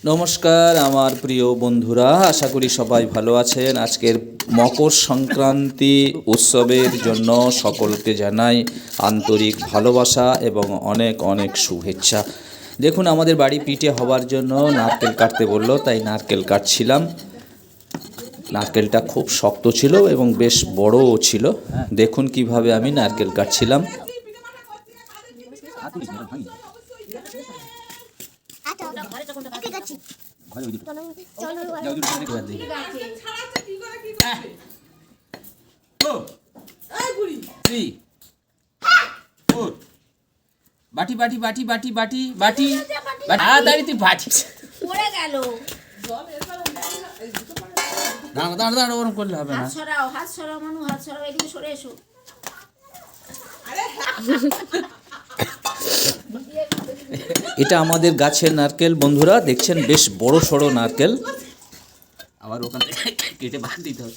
নমস্কার আমার প্রিয় বন্ধুরা, আশা করি সবাই ভালো আছেন। আজকের মকর সংক্রান্তি উৎসবের জন্য সকলকে জানাই আন্তরিক ভালোবাসা এবং অনেক অনেক শুভেচ্ছা। দেখুন, আমাদের বাড়ি পিঠে হওয়ার জন্য নারকেল কাটতে বললো, তাই নারকেল কাটছিলাম। নারকেলটা খুব শক্ত ছিল এবং বেশ বড়ও ছিল। দেখুন কিভাবে আমি নারকেল কাটছিলাম। বাটি বাটি বাটি বাটি বাটি বাটি দাঁড়িয়ে বাটি পড়ে গেল। দাঁড়া দাঁড়া দাঁড়া, ওরকম করলে হবে না। হাত সরাও মানু, হাত সরাও, এদিকে সরে এসো। এটা আমাদের গাছের নারকেল বন্ধুরা, দেখছেন বেশ বড় সড়ো নারকেল। আবার ওখান থেকে কেটে বাদ দিতে হবে।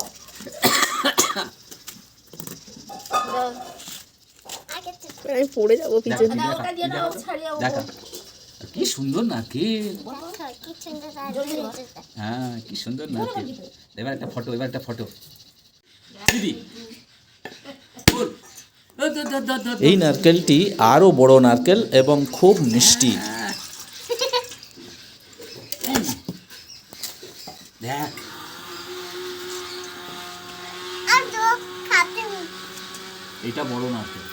আমি পড়ে যাবো পিছনে। দেখা কি সুন্দর নারকেল, হ্যাঁ কি সুন্দর নারকেল। এবার একটা ফটো, এবার একটা ফটো দিদি। এই নারকেলটি আরো বড় নারকেল এবং খুব মিষ্টি। দেখ এটা বড় নারকেল।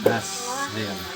ব্যাস হয়ে গেল।